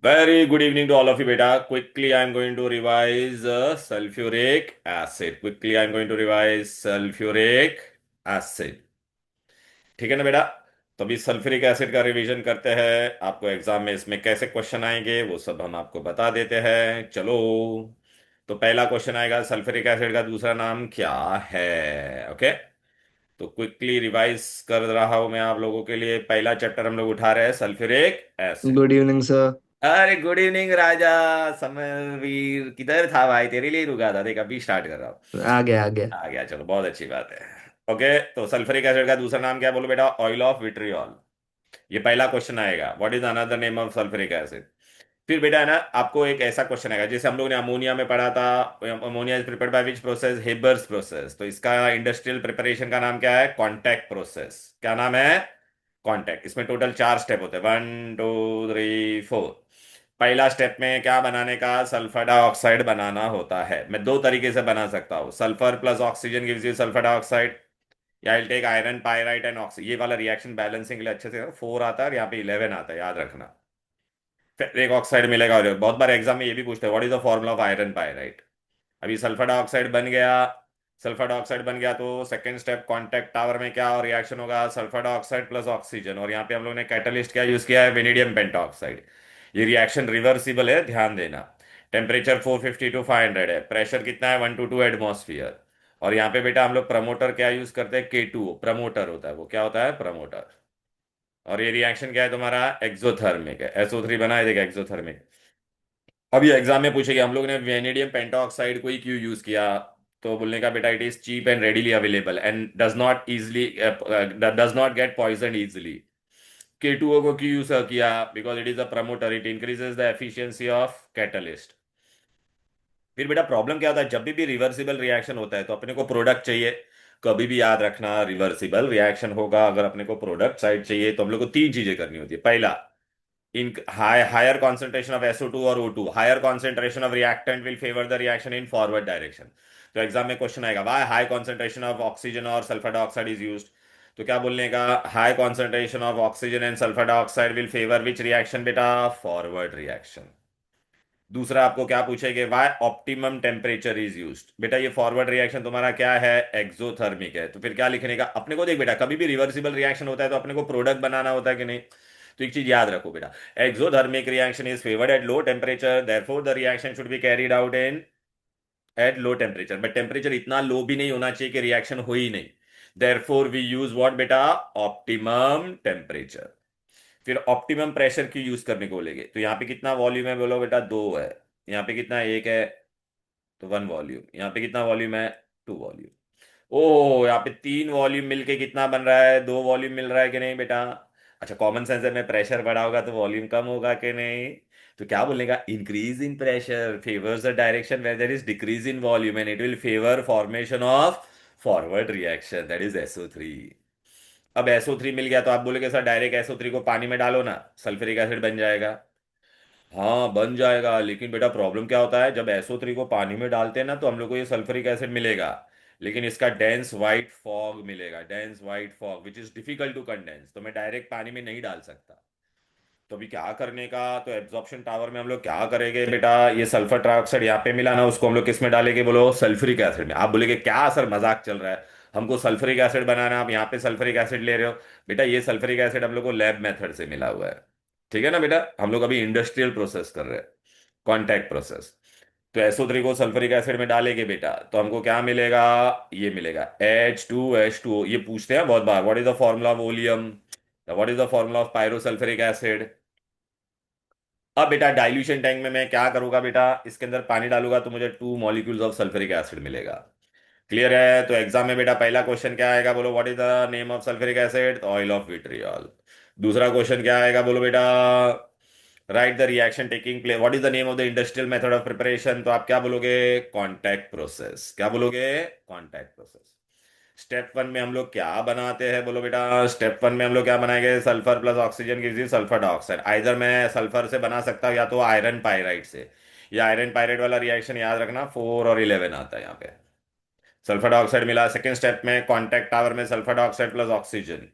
Very good evening to all of you, beta. Quickly, I'm going to revise sulfuric acid. Quickly, I'm going to revise sulfuric acid. ठीक है ना बेटा? तो अभी sulphuric acid का revision करते हैं। आपको एग्जाम में इसमें कैसे क्वेश्चन आएंगे वो सब हम आपको बता देते हैं। चलो, तो पहला क्वेश्चन आएगा, सल्फ्यूरिक एसिड का दूसरा नाम क्या है? ओके, तो क्विकली रिवाइज कर रहा हूं मैं आप लोगों के लिए। पहला चैप्टर हम लोग उठा रहे हैं, sulphuric acid. Good evening sir. अरे गुड इवनिंग राजा। समरवीर किधर था भाई? तेरे लिए ही रुका था, देख अभी स्टार्ट कर रहा हूँ। आ गया आ गया। आ गया, चलो बहुत अच्छी बात है। ओके, तो सल्फ्यूरिक एसिड का दूसरा नाम क्या है बोलो बेटा? Oil of vitriol. ये पहला क्वेश्चन आएगा, what is another name of sulphuric acid. फिर बेटा है ना, आपको एक ऐसा क्वेश्चन आएगा जैसे हम लोग ने अमोनिया में पढ़ा था। Ammonia is prepared by which process? Haber's process. तो इसका इंडस्ट्रियल प्रिपरेशन का नाम क्या है? Contact process. क्या नाम है? कॉन्टैक्ट। इसमें टोटल 4 स्टेप होते हैं, 1 2 3 4। पहला स्टेप में क्या बनाने का? सल्फर डाइऑक्साइड बनाना होता है। मैं दो तरीके से बना सकता हूँ, sulphur plus oxygen gives you sulphur dioxide, या I take iron pyrite and oxygen. ये वाला रिएक्शन बैलेंसिंग के लिए अच्छे से 4 आता है और यहाँ पे 11 आता है, याद रखना। फिर एक ऑक्साइड मिलेगा। और बहुत बार एग्जाम में ये भी पूछते हैं, what is the formula of iron pyrite. अभी सल्फर डाइऑक्साइड बन गया। सल्फर डाइऑक्साइड बन गया तो सेकंड स्टेप कांटेक्ट टावर में क्या और रिएक्शन होगा? Sulphur dioxide plus oxygen. और यहाँ पे हम लोग ने कैटलिस्ट क्या यूज किया है? Vanadium pentoxide. ये रिएक्शन रिवर्सिबल है, ध्यान देना। टेम्परेचर 450 टू 500 है। प्रेशर कितना है? 1 to 2 एटमॉस्फियर। और यहाँ पे बेटा हम लोग प्रमोटर क्या यूज करते हैं? K2O प्रमोटर होता है। वो क्या होता है? प्रमोटर। और ये रिएक्शन क्या है तुम्हारा? एक्सोथर्मिक है। SO3 बना है, देखा, एक्सोथर्मिक। अभी एग्जाम में पूछेगा हम लोग ने वेनेडियम पेंटाऑक्साइड को ही क्यों यूज किया। तो बोलने का बेटा, it is cheap and readily available and does not get poison easily. K2O को क्यों यूज किया? Because it is a promoter, it increases the efficiency of catalyst. फिर बेटा प्रॉब्लम क्या होता है, जब भी रिवर्सिबल रिएक्शन होता है तो अपने को प्रोडक्ट चाहिए। कभी भी याद रखना, रिवर्सिबल रिएक्शन होगा अगर अपने को प्रोडक्ट साइड चाहिए तो हम लोग को तीन चीजें करनी होती है। पहला, in higher concentration of SO2 और O2, higher concentration of reactant will favor the reaction in forward direction। तो एग्जाम में क्वेश्चन आएगा, why high concentration of oxygen और सल्फर डाइऑक्साइड is used। तो क्या बोलने का? high concentration of oxygen and sulfur dioxide will favor which reaction बेटा? forward reaction। दूसरा आपको क्या पूछेंगे? Why optimum temperature is used. बेटा ये फॉरवर्ड रिएक्शन तुम्हारा क्या है? एक्सोथर्मिक है। तो फिर क्या लिखने का अपने को? देख बेटा, कभी भी रिवर्सिबल रिएक्शन होता है तो अपने को प्रोडक्ट बनाना होता है कि नहीं। तो एक चीज याद रखो बेटा, exothermic reaction is favoured at low temperature, therefore the reaction should be carried out in at low temperature. But temperature इतना लो भी नहीं होना चाहिए कि रिएक्शन हो ही नहीं। देयरफॉर वी यूज व्हाट बेटा? Optimum temperature. फिर ऑप्टिमम प्रेशर की यूज करने को बोलेंगे। तो यहाँ पे कितना वॉल्यूम है बोलो बेटा? 2 है। यहाँ पे कितना है? 1 है। तो 1 वॉल्यूम। यहाँ पे कितना वॉल्यूम है? 2 वॉल्यूम। ओ, यहाँ पे 3 वॉल्यूम मिलके कितना बन रहा है? 2 वॉल्यूम मिल रहा है कि नहीं बेटा? अच्छा, कॉमन सेंस है, में प्रेशर बढ़ा होगा तो वॉल्यूम कम होगा कि नहीं। तो क्या बोलेगा? Increase in pressure favours the direction where there is decrease in volume and it will favour formation of forward reaction, that is SO3। अब SO3 मिल गया तो आप बोलोगे सर डायरेक्ट SO3 को पानी में डालो ना, सल्फ्यूरिक एसिड बन जाएगा। हाँ बन जाएगा, लेकिन बेटा प्रॉब्लम क्या होता है, जब SO3 को पानी में डालते हैं ना तो हम लोग को ये सल्फ्यूरिक एसिड मिलेगा, लेकिन इसका डेंस वाइट फॉग मिलेगा, dense white fog which is difficult to condense. तो मैं डायरेक्ट पानी में नहीं डाल सकता। तो अभी क्या करने का? तो एब्जॉर्प्शन टावर में हम लोग क्या करेंगे बेटा? ये सल्फर ट्राइऑक्साइड यहाँ पे मिला ना, उसको हम लोग किस में डालेंगे बोलो? सल्फ्यूरिक एसिड में। आप बोलेगे क्या सर मजाक चल रहा है, हमको सल्फ्यूरिक एसिड बनाना है, आप यहाँ पे सल्फ्यूरिक एसिड ले रहे हो। बेटा ये सल्फ्यूरिक एसिड हम लोग को लैब मेथड से मिला हुआ है। ठीक है ना बेटा, हम लोग अभी इंडस्ट्रियल प्रोसेस कर रहे हैं, कॉन्टैक्ट प्रोसेस। तो SO3 को सल्फ्यूरिक एसिड में डालेंगे बेटा तो हमको क्या मिलेगा? ये मिलेगा H2H2O। ये पूछते हैं बहुत बार, what is the formula of volume, what is the formula of pyrosulphuric acid. अब बेटा डाइल्यूशन टैंक में मैं क्या करूंगा बेटा? इसके अंदर पानी डालूंगा तो मुझे 2 मॉलिक्यूल्स ऑफ सल्फ्यूरिक एसिड मिलेगा। क्लियर है? तो एग्जाम में बेटा पहला क्वेश्चन क्या आएगा बोलो? What is the name of sulphuric acid? Oil of vitriol. दूसरा क्वेश्चन क्या आएगा बोलो बेटा? Right the reaction taking place, what is the name of the industrial method of preparation. तो आप क्या बोलोगे? Contact process. क्या बोलोगे? Contact process. स्टेप वन में हम लोग क्या बनाते हैं बोलो बेटा? स्टेप वन में हम लोग क्या बनाएंगे? Sulphur plus oxygen gives you sulphur dioxide. Either मैं सल्फर से बना सकता हूँ या तो आयरन पायराइड से। या आयरन पायराइड वाला रिएक्शन याद रखना, 4 और 11 आता है यहाँ पे। सल्फर डाइऑक्साइड मिला। सेकंड स्टेप में कांटेक्ट टावर में सल्फर डाइऑक्साइड प्लस ऑक्सीजन।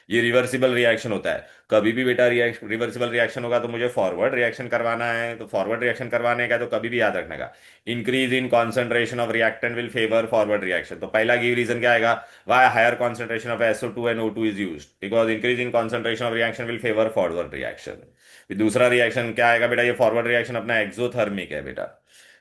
ये रिवर्सिबल रिएक्शन होता है। कभी भी बेटा रिवर्सिबल रिएक्शन होगा तो मुझे फॉरवर्ड रिएक्शन करवाना है, तो फॉरवर्ड रिएक्शन करवाने का तो कभी भी याद रखने का, increase in concentration of reactant will favour forward reaction. तो पहला गिव रीजन क्या आएगा, why higher concentration of SO2 and O2 is used, because increase in concentration of reaction will favour forward reaction. फिर दूसरा रिएक्शन क्या आएगा बेटा, ये फॉरवर्ड रिएक्शन अपना एक्सोथर्मिक है बेटा,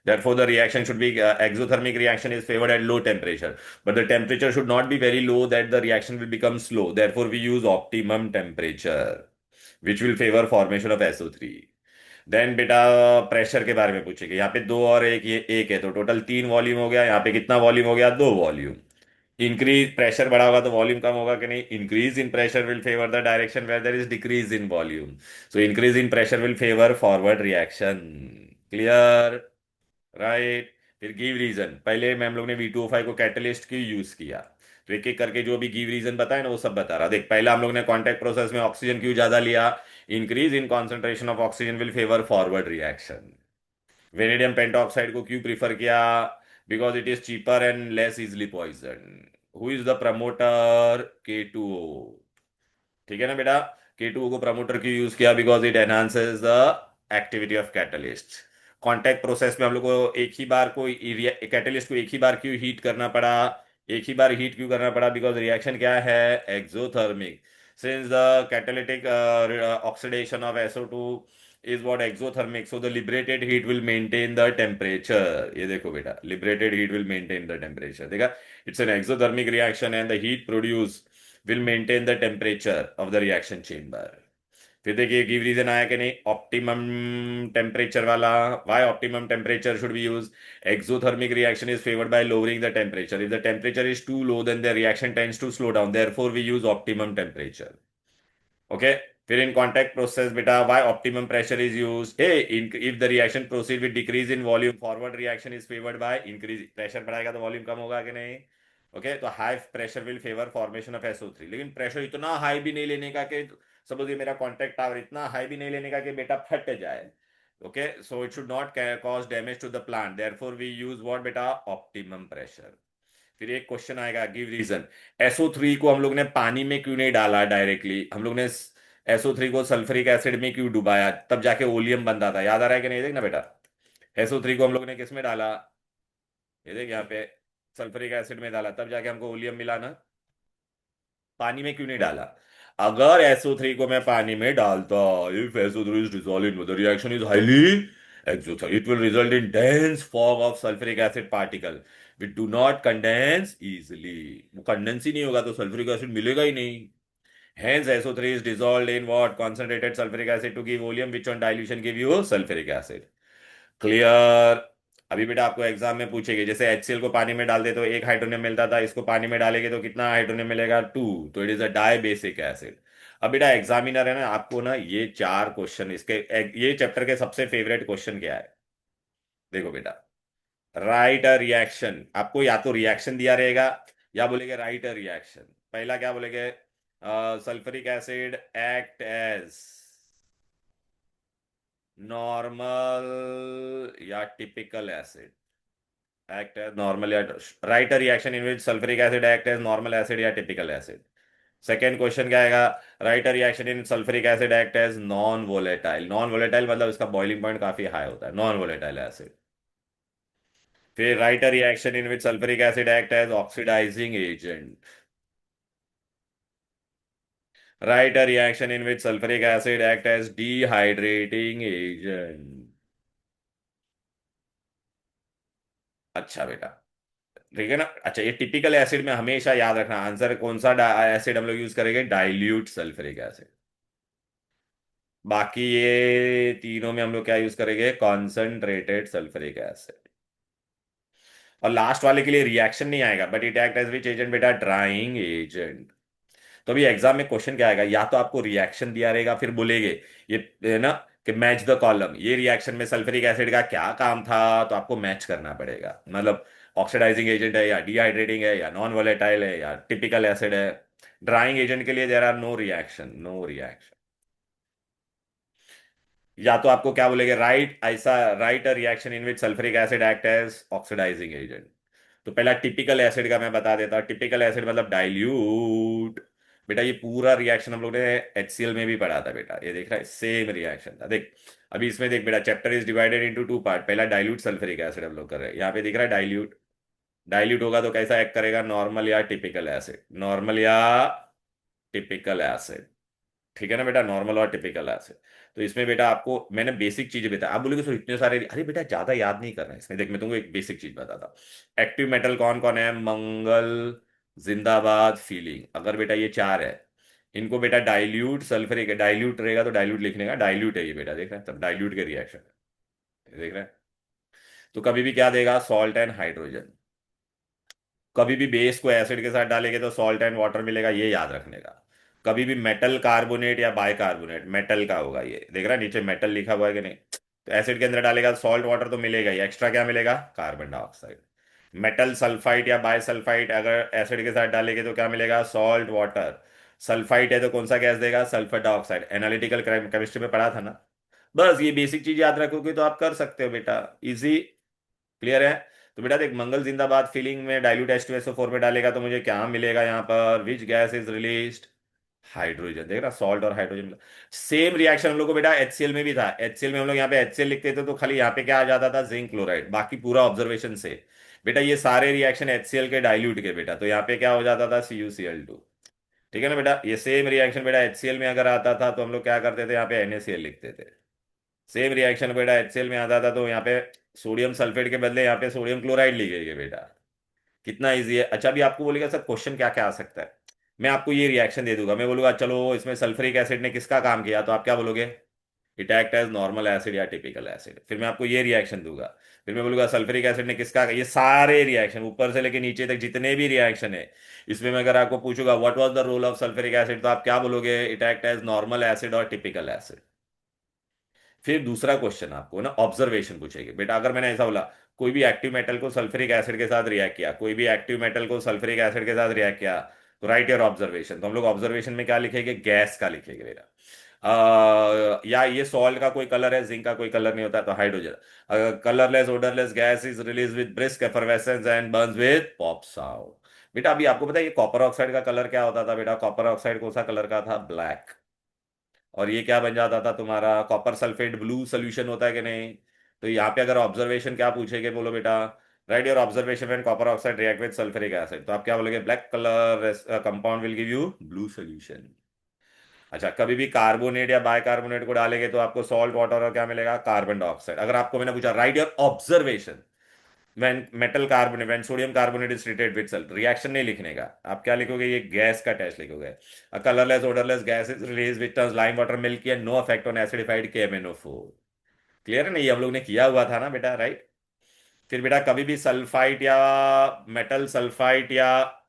therefore the reaction should be exothermic reaction is favored at low temperature, but the temperature should not be very low that the reaction will become slow, therefore we use optimum temperature which will favor formation of SO3। Then बेटा pressure के बारे में पूछेगा, यहाँ पे दो और एक, ये एक है तो टोटल तीन वॉल्यूम हो गया, यहाँ पे कितना वॉल्यूम हो गया, दो वॉल्यूम। इंक्रीज प्रेशर बढ़ा होगा तो वॉल्यूम कम होगा कि नहीं, increase in pressure will favour the direction where there is decrease in volume, so increase in pressure will favour forward reaction. Clear, right. फिर गिव रीजन, पहले में हम लोग ने V2O5 को कैटलिस्ट क्यों यूज किया, तो एक एक करके जो भी गिव रीजन बताया ना वो सब बता रहा। देख पहला हम लोग ने कांटेक्ट प्रोसेस में ऑक्सीजन क्यों ज्यादा लिया, increase in concentration of oxygen will favour forward reaction. Vanadium pentoxide को क्यों प्रीफर किया, because it is cheaper and less easily poison. Who is the promoter, K2O। ठीक है ना बेटा, K2O को प्रमोटर क्यों यूज किया, because it enhances the activity of catalyst. Contact process में हम लोग को एक ही बार को कैटलिस्ट को एक ही बार क्यों हीट करना पड़ा, एक ही बार हीट क्यों करना पड़ा, बिकॉज रिएक्शन क्या है, exothermic. Since the catalytic oxidation of SO2 is what exothermic, so the liberated heat will maintain the temperature। ये देखो बेटा, liberated heat will maintain the temperature, देखा, it's an exothermic reaction and the heat produced will maintain the temperature of the reaction chamber। फिर देखिए give reason आया कि नहीं, optimum temperature वाला, why optimum temperature should be use, exothermic reaction is favored by lowering the temperature, if the temperature is too low then the reaction tends to slow down, therefore we use optimum temperature। Okay, फिर in contact process बेटा why optimum pressure is used, A if the reaction proceed with decrease in volume forward reaction is favoured by increase, pressure बढ़ाएगा तो volume कम होगा कि नहीं। Okay, तो high pressure will favour formation of SO3, लेकिन pressure इतना high भी नहीं लेने का कि सपोज ये मेरा कॉन्टैक्ट टावर, इतना हाई भी नहीं लेने का कि बेटा फट जाए। Okay, so it should not cause damage to the plant, therefore we use what बेटा, ऑप्टिमम प्रेशर। फिर एक क्वेश्चन आएगा गिव रीजन, SO3 को हम लोग ने पानी में क्यों नहीं डाला डायरेक्टली, हम लोग ने SO3 को सल्फ्यूरिक एसिड में क्यों डुबाया, तब जाके ओलियम बनता था, याद आ रहा है कि नहीं, देख ना बेटा, SO3 को हम लोग ने किस में डाला, ये देख यहाँ पे सल्फ्यूरिक एसिड में डाला, तब जाके हमको ओलियम मिला ना, पानी में क्यों नहीं डाला। अगर SO3 को मैं पानी में डालता, if SO3 is dissolved in water, reaction is highly exothermic, it will result in dense fog of sulfuric acid particle which do not condense easily। वो कंडेंस ही नहीं होगा तो सल्फ्यूरिक एसिड मिलेगा ही नहीं। Hence SO3 is dissolved in what, concentrated sulfuric acid to give oleum, which on dilution give you sulfuric acid। Clear. अभी बेटा आपको exam में पूछेंगे, जैसे HCl को पानी में डाल दे तो एक हाइड्रोनियम मिलता था, इसको पानी में डालेंगे तो कितना हाइड्रोनियम मिलेगा, टू, तो it is a dibasic acid. अब बेटा एग्जामिनर है ना, आपको ना ये चार क्वेश्चन इसके, ये चैप्टर के सबसे फेवरेट क्वेश्चन क्या है, देखो बेटा, राइट अ रिएक्शन, आपको या तो रिएक्शन दिया रहेगा या बोलेंगे राइट अ रिएक्शन। पहला क्या बोलेंगे, sulphuric acid act as normal या typical acid, act as normal या write a reaction in which sulfuric acid act as normal acid या typical acid। सेकेंड क्वेश्चन क्या आएगा, write a reaction in sulphuric acid act as non volatile, non volatile मतलब इसका boiling point काफी high होता है, non volatile acid. फिर write a reaction in which sulphuric acid act as oxidising agent, write a reaction in which sulphuric acid act as dehydrating agent. अच्छा बेटा, ठीक है ना, अच्छा ये टिपिकल एसिड में हमेशा याद रखना आंसर कौन सा एसिड हम लोग यूज करेंगे, डाइल्यूट सल्फ्यूरिक एसिड। बाकी ये तीनों में हम लोग क्या यूज करेंगे, कॉन्सेंट्रेटेड सल्फ्यूरिक एसिड। और लास्ट वाले के लिए रिएक्शन नहीं आएगा, but it act as which agent बेटा, ड्राइंग एजेंट। तो अभी एग्जाम में क्वेश्चन क्या आएगा, या तो आपको रिएक्शन दिया रहेगा फिर बोलेंगे ये है ना कि मैच द कॉलम, ये रिएक्शन में सल्फ्यूरिक एसिड का क्या काम था, तो आपको मैच करना पड़ेगा, मतलब ऑक्सीडाइजिंग एजेंट है या डिहाइड्रेटिंग है या नॉन वोलेटाइल है या टिपिकल एसिड है। ड्राइंग एजेंट के लिए there are no reaction, no reaction. या तो आपको क्या बोलेंगे, राइट ऐसा, write a reaction in which sulphuric acid act as oxidising agent. तो पहला टिपिकल एसिड का मैं बता देता हूं, टिपिकल एसिड मतलब डाइल्यूट, बेटा ये पूरा रिएक्शन हम लोग ने HCl में भी पढ़ा था बेटा, ये देख रहा है सेम रिएक्शन था देख। अभी इसमें देख बेटा, chapter is divided into two part. पहला डाइल्यूट सल्फ्यूरिक एसिड हम लोग कर रहे हैं, यहाँ पे दिख रहा है डाइल्यूट। डाइल्यूट होगा तो कैसा एक्ट करेगा, नॉर्मल या टिपिकल एसिड, नॉर्मल या टिपिकल एसिड। ठीक है ना बेटा, नॉर्मल और टिपिकल एसिड। तो इसमें बेटा आपको मैंने बेसिक चीजें बताया, आप बोलोगे सर इतने सारे, अरे बेटा ज्यादा याद नहीं करना है इसमें। देख मैं तुमको एक बेसिक चीज बताता हूँ। एक्टिव मेटल कौन कौन है, मंगल, जिंदाबाद, फीलिंग। अगर बेटा ये चार है, इनको बेटा डाइल्यूट सल्फ्यूरिक, डाइल्यूट रहेगा तो डाइल्यूट लिखने का, डाइल्यूट है ये बेटा, देख रहे हैं तब डाइल्यूट के रिएक्शन है, देख रहे हैं। तो कभी भी क्या देगा, सॉल्ट एंड हाइड्रोजन। कभी भी बेस को एसिड के साथ डालेंगे तो सॉल्ट एंड वाटर मिलेगा, ये याद रखने का। कभी भी मेटल कार्बोनेट या बाइकार्बोनेट, मेटल का होगा ये, देख रहा है नीचे मेटल लिखा हुआ है कि नहीं। तो एसिड के अंदर डालेगा सॉल्ट वाटर तो मिलेगा ही, एक्स्ट्रा क्या मिलेगा, कार्बन डाइऑक्साइड। मेटल सल्फाइड या बायसल्फाइड अगर एसिड के साथ डालेंगे तो क्या मिलेगा, सॉल्ट वाटर। सल्फाइड है तो कौन सा गैस देगा, सल्फर डाइऑक्साइड। एनालिटिकल केमिस्ट्री में पढ़ा था ना। बस ये बेसिक चीज याद रखोगे तो आप कर सकते हो बेटा, इजी। क्लियर है। तो बेटा देख, मंगल जिंदाबाद फीलिंग में डाइल्यूट H2SO4 में डालेगा तो मुझे क्या मिलेगा यहाँ पर, विच गैस इज रिलीज्ड, हाइड्रोजन। देख रहा, सॉल्ट और हाइड्रोजन। सेम रिएक्शन हम लोग को बेटा HCl में भी था। HCl में हम लोग यहाँ पे HCl लिखते थे तो खाली यहाँ पे क्या आ जाता था, जिंक क्लोराइड, बाकी पूरा ऑब्जर्वेशन से। बेटा ये सारे रिएक्शन HCl के डाइल्यूट के बेटा, तो यहाँ पे क्या हो जाता था, CuCl2। ठीक है ना बेटा, ये सेम रिएक्शन बेटा HCl में अगर आता था तो हम लोग क्या करते थे, यहाँ पे NaCl लिखते थे। सेम रिएक्शन बेटा HCl में आता था तो यहाँ पे सोडियम सल्फेट के बदले यहाँ पे सोडियम क्लोराइड लिखेंगे बेटा। कितना इजी है। अच्छा अभी आपको बोलेगा सर क्वेश्चन क्या क्या आ सकता है, मैं आपको ये रिएक्शन दे दूंगा, मैं बोलूंगा चलो इसमें सल्फ्यूरिक एसिड ने किसका काम किया, तो आप क्या बोलोगे, it act as normal acid या टिपिकल एसिड। फिर मैं आपको ये रिएक्शन दूंगा, फिर मैं बोलूंगा सल्फ्यूरिक एसिड ने किसका, ये सारे रिएक्शन ऊपर से लेके नीचे तक जितने भी रिएक्शन है, इसमें मैं अगर आपको पूछूंगा what was the role of sulphuric acid, तो आप क्या बोलोगे, it act as normal acid और टिपिकल एसिड। फिर दूसरा क्वेश्चन आपको ना ऑब्जर्वेशन पूछेगी बेटा, अगर मैंने ऐसा बोला कोई भी एक्टिव मेटल को सल्फ्यूरिक एसिड के साथ रिएक्ट किया, कोई भी एक्टिव मेटल को सल्फ्यूरिक एसिड के साथ रिएक्ट किया, तो राइट योर ऑब्जर्वेशन। तो हम लोग ऑब्जर्वेशन में क्या लिखेंगे, गैस का लिखेंगे बेटा। या ये सॉल्ट का कोई कलर है, जिंक का कोई कलर नहीं होता, तो hydrogen. Colourless odourless gas is release with brisk effervescence and Burns with pop sound. बेटा अभी आपको पता है ये कॉपर ऑक्साइड का कलर क्या होता था बेटा, कॉपर ऑक्साइड कौन सा कलर का था, ब्लैक। और ये क्या बन जाता था तुम्हारा, कॉपर सल्फेट ब्लू सोल्यूशन होता है कि नहीं। तो यहाँ पे अगर ऑब्जर्वेशन क्या पूछेगे, बोलो बेटा, right your observation when copper oxide react with sulphuric acid, तो आप क्या बोलोगे, black colour compound will give you blue solution. अच्छा कभी भी कार्बोनेट या बाइकार्बोनेट को डालेंगे तो आपको सॉल्ट वाटर और क्या मिलेगा, कार्बन डाइऑक्साइड। अगर आपको मैंने पूछा right your observation when metal carbonate, when sodium carbonate is treated with Salt, reaction नहीं लिखने का, आप क्या लिखोगे, ये गैस का टेस्ट लिखोगे। A colourless odourless gas is release which turns lime water milky and no effect on acidified KMnO4। Clear है ना, ये हम लोग ने किया हुआ था ना बेटा, राइट। फिर बेटा कभी भी सल्फाइट या मेटल सल्फाइट या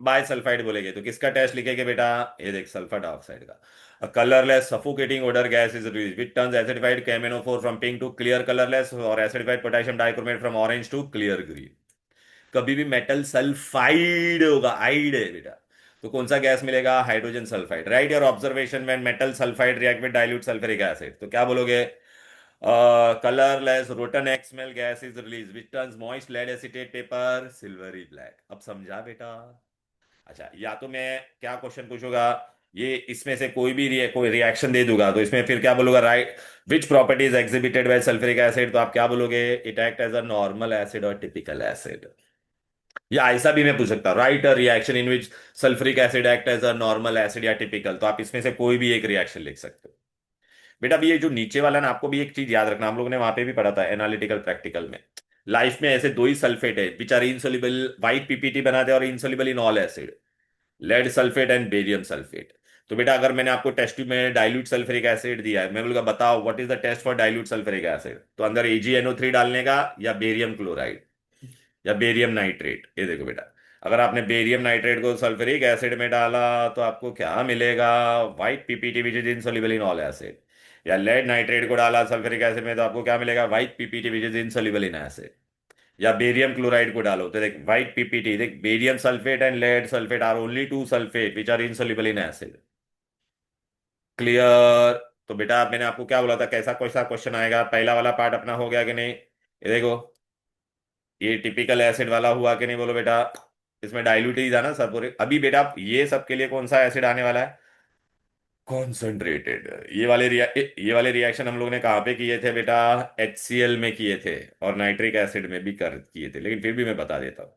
बाय सल्फाइड बोलेंगे तो किसका टेस्ट लिखेंगे बेटा, ये देख सल्फर डाइऑक्साइड का। Colourless suffocating odour gas is release which turns acidified KMnO4 from pink to clear colourless, और acidified potassium dichromate from orange to clear green. कभी भी मेटल सल्फाइड होगा, आइड है बेटा, तो कौन सा गैस मिलेगा, hydrogen sulphide. Write your observation when metal sulphide react with dilute sulphuric acid, तो क्या बोलोगे, colourless rotten egg smell gas is release which turns moist lead acetate paper silvery black. अब समझा बेटा। अच्छा या तो मैं क्या क्वेश्चन पूछूंगा, ये इसमें से कोई भी कोई रिएक्शन दे दूंगा तो इसमें फिर क्या बोलूंगा, write which property is exhibited by sulphuric acid, तो आप क्या बोलोगे, it act as a normal acid और टिपिकल एसिड। या ऐसा भी मैं पूछ सकता हूँ, write a reaction in which sulphuric acid act as a normal acid या टिपिकल, तो आप इसमें से कोई भी एक रिएक्शन लिख सकते हो। बेटा अभी ये जो नीचे वाला ना, आपको भी एक चीज याद रखना, हम लोग ने वहां पे भी पढ़ा था एनालिटिकल प्रैक्टिकल में। लाइफ में ऐसे दो ही सल्फेट है which are insoluble, white PPT बनाते हैं, और insoluble in all acid, lead sulphate and barium sulphate. तो बेटा अगर मैंने आपको टेस्ट ट्यूब में डाइल्यूट सल्फ्यूरिक एसिड दिया है, मैं बोलूंगा बताओ what is the test for dilute sulphuric acid, तो अंदर AgNO3 डालने का या बेरियम क्लोराइड या बेरियम नाइट्रेट। ये देखो बेटा, अगर आपने बेरियम नाइट्रेट को सल्फ्यूरिक एसिड में डाला तो आपको क्या मिलेगा, white PPT which is insoluble in all acid. या लेड नाइट्रेट को डाला सल्फ्यूरिक एसिड में तो आपको क्या मिलेगा, white PPT which is insoluble in acid. या बेरियम क्लोराइड को डालो तो देख व्हाइट PPT, देख barium sulphate and lead sulphate are only two sulphate which are insoluble in acid. Clear. तो बेटा मैंने आपको क्या बोला था, कैसा कैसा क्वेश्चन आएगा, पहला वाला पार्ट अपना हो गया कि नहीं, ये देखो, ये टिपिकल एसिड वाला हुआ कि नहीं, बोलो बेटा। इसमें डाइल्यूट ही था ना सल्फ्यूरिक। अभी बेटा ये सब के लिए कौन सा एसिड आने वाला है? कॉन्सेंट्रेटेड। ये वाले रिएक्शन हम लोग ने कहाँ पे किए थे बेटा? HCl में किए थे, और नाइट्रिक एसिड में भी कर किए थे, लेकिन फिर भी मैं बता देता हूँ।